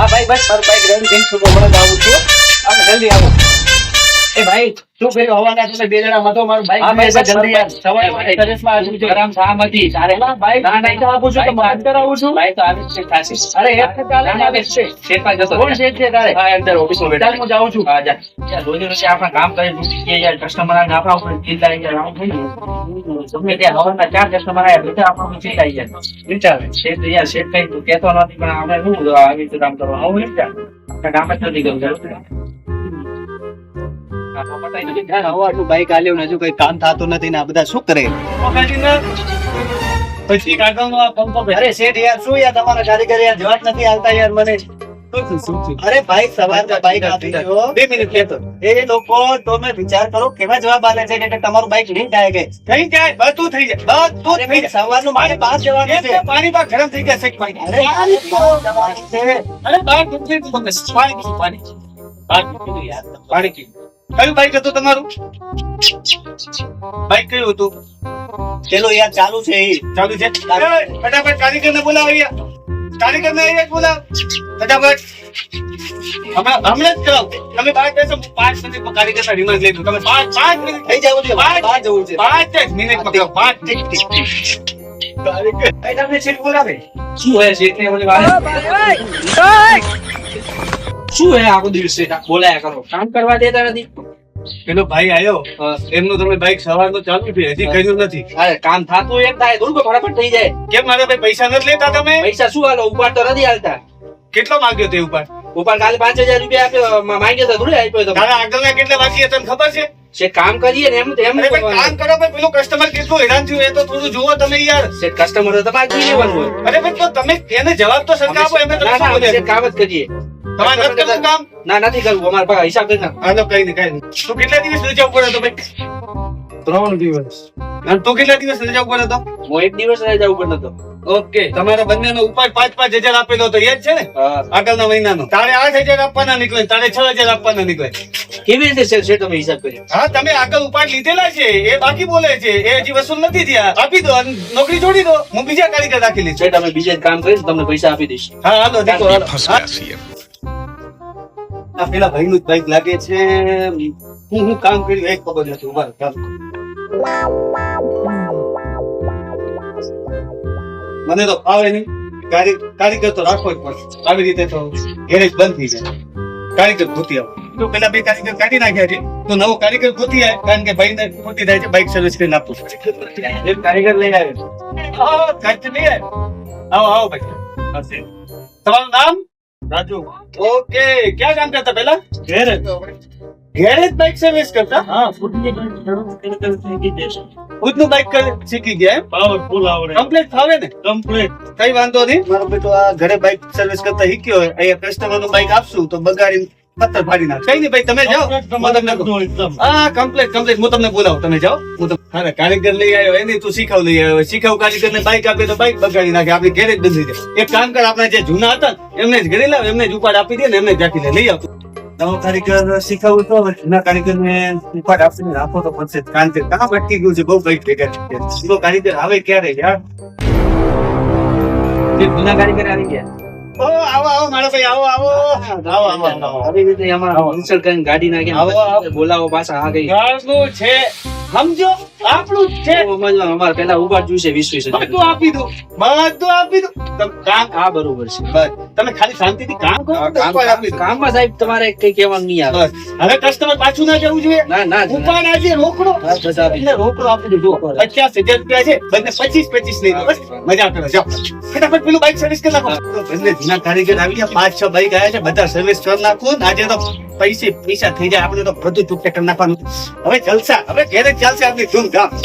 હા ભાઈ બસ મારું બાઈક રેડી થઈ છું હમણાં જ આવું છું અને જલ્દી આવો એ ભાઈ શું કર્યું હવાના તમે બે જણા મતો મારું બાઈક હા ભાઈ જલ્દી યાર સવારે સર્વિસમાં આજુ છે આરામ સહમતી તારે બાઈક ના નહીં આપું છું તો વાત કરાવું છું બાઈક તો આવી છે ખાસી અરે એક ચાલે આવે છે શેઠમાં જતો કોણ શેઠ છે તારે હા અંદર ઓફિસમાં બેઠા હું જાઉં છું હા જા યાર રોજ રોજ આપણા કામ કરી કે યાર કસ્ટમર આને આપણા ઉપર ચિંતા યાર આવું થઈ ગયું તમને ત્યાં હવાના 4 કસ્ટમર આયા બેઠા આપણા ઉપર ચિંતા યાર વિચારે શેઠ યાર શેઠ કઈ તું કહેતો નથી પણ આપણે શું આવી રીતે કામ કરવા આવું વિચાર કામ જ નથી કરવું બાઈક આલ્યો ને હજુ કઈ કામ થતું નથી ને આ બધા શું કરે અરે શેઠ યાર શું યાર તમારા કારીગર યાર જવાબ નથી આવતા યાર મને અરે ભાઈ સવારના બાઈક આપી દો 2 મિનિટ લેતો એ લોકો તમે વિચાર કરો કેવા જવાબ આલે છે કે તમારું બાઈક નહીં જાય કે કઈ જાય બધું થઈ જાય બધું થઈ જાય સવારનું મારે બહાર જવાનું છે પાણી બા ગરમ થઈ જશે ભાઈ અરે બહાર પાણી કયું બાઈક હતું તમારું બાઈક કયું હતું ચલો યાર ચાલુ છે ફટાફટ કારીગર ને બોલાવો કારીગર ને બોલાવ ફટાફટ હમણાં જ કરાવ તમે બહાર બેસો 5 મિનિટ કારીગર ના રિમાન્ડ લઈ લો તમે 5 મિનિટ થઈ જવું છે બહાર જવું છે 5 મિનિટ માં 5 ટિક કારીગર તમને સીટ બોલાવે શું હે સીટ ને બોલે શું હે આખો દિવસ બોલાયા કરો કામ કરવા દેતા નથી પેલો ભાઈ આયો એમનું તમે બાઈક સવારનું ચાલુ છે હજી કર્યું નથી અરે કામ થાતું એમ થાય થોડું ફટાફટ થઈ જાય કેમ મારા ભાઈ પૈસા નથી લેતા તમે પૈસા શું હાલો ઉપાડ તો નથી હાલતા કેટલો માંગ્યો તે ઉપાડ કાલે 5000 રૂપિયા આપ્યો માંગ્યો તો થોડું આપ્યો તો તારા આગળના કેટલા બાકી તને ખબર છે કામ કરીએ ને એમ કામ કરો ભાઈ પેલો કસ્ટમર કેટલો હેરાન થયું એ તો થોડું જુઓ તમે યાર કસ્ટમર તો તમારે જોઈ લેવાનું હોય અરે ભાઈ તો તમે એને જવાબ તો સરખા આપો એમને તમે કામ જ કરીએ તમારે નથી કરવું કામ ના નથી કરવું અમારા પાસે હિસાબ કરી નાખ હાલો કઈ નહીં તું કેટલા દિવસ રજા ઉપર હતો ભાઈ 3 દિવસ અને તું કેટલા દિવસ રજા ઉપર હતો હું 1 દિવસ રજા ઉપર નતો ઓકે તમારા બંનેનો ઉપાડ 5,000 આપેલો હતો એ જ છે ને આગળના મહિનાનો તારે 8,000 આપવાના નીકળે તારે 6,000 આપવાના નીકળે કેવી રીતે છે તમે હિસાબ કર્યો હા તમે આગળ ઉપાડ લીધેલા છે એ બાકી બોલે છે એ હજી વસૂલ નથી થયા આપી દો નોકરી છોડી દો હું બીજા કારીગર રાખી લઈશ તમે બીજા કામ કરીશ તમને પૈસા આપી દઈશ હા હાલો દેખો આ પેલા ભાઈ નું બાઈક લાગે છે હું કામ કર્યું એક ખબર નથી ઉભા મને તો ફાવે નહીં કારીગર તો રાખવો જ પડશે આવી રીતે તો ગેરેજ બંધ થઈ જાય કારીગર ગોતી આવો તો પેલા 2 કારીગર કાઢી નાખ્યા છે તો નવો કારીગર ગોતી આવે કારણ કે ભાઈ ને ખોટી થાય છે બાઈક સર્વિસ કરીને આપવું પડે એક કારીગર લઈ આવ્યો ખર્ચ નહીં આવો આવો ભાઈ તમારું નામ રાજુ ઓકે ક્યાં કામ કરતા પેલા ગેરેજ બાઈક સર્વિસ કરતા હા ખુદનું બાઈક શીખી ગયા એમ પાવરફુલ આવડે કમ્પ્લીટ ફાવે ને કમ્પ્લીટ કઈ વાંધો નહીં મારો બેટો આ ઘરે બાઈક સર્વિસ કરતા શીખ્યો હોય અહીંયા કસ્ટમર નું બાઈક આપશું તો બગાડી પથ્થર ફાડી નાખ કઈ નહીં ભાઈ તમે જાઓ હા કમ્પ્લીટ હું તમને બોલાવું તમે જાઓ હું તમને કારીગર લઈ આવ્યો એની તું શીખાવ લઈ આવ્યો શીખાવ કારીગર ને બાઈક આપે તો બાઈક બગાડી નાખે આપડે ગેરેજ બંધ થઈ જાય એક કામ કર આપણે જે જૂના હતા એમને જ ઘરે લાવ એમને જ ઉપાડ આપી દે ને એમને જ રાખી લે લઈ આવતો નવો કારીગર શીખવું તો જૂના કારીગર ને ઉપાડ આપીને રાખો તો પડશે કારણ કે કામ અટકી ગયું છે બહુ બાઈક ભેગા છે કારીગર આવે ક્યારે યાર જૂના કારીગર આવી ગયા આવો મારા ભાઈ આવો આવી રીતે અમારા ઇન્સલ્ટ કરીને ગાડી નાખી બોલાવો પાછા આ ગઈ ગાડું છે સમજો આપણું છે અમારે પેલા ઉભા જોઈશે 20 બધું આપી દો કામ આ બરોબર છે બસ તમે ખાલી શાંતિથી કામ કરો કામમાં સાહેબ તમારે કઈ કહેવાનું નહીં આવે હવે કસ્ટમર પાછું ના જવું જોઈએ ના ઉપાડ આજે રોકડો બસ આપીને રોકડો આપી દો 50,000 રૂપિયા છે બંને 25 લઈ લો બસ મજા કરો જાઓ ફટાફટ પેલું બાઈક સર્વિસ કરી નાખો બંને જૂના કારીગર આવી ગયા 5-6 બાઈક આવ્યા છે બધા સર્વિસ કરી નાખો આજે તો પૈસા થઈ જાય આપણે તો બધું ચૂકતે કરી નાખવાનું હવે જલસા હવે ઘેરે ચાલશે આપણી ધૂમધામ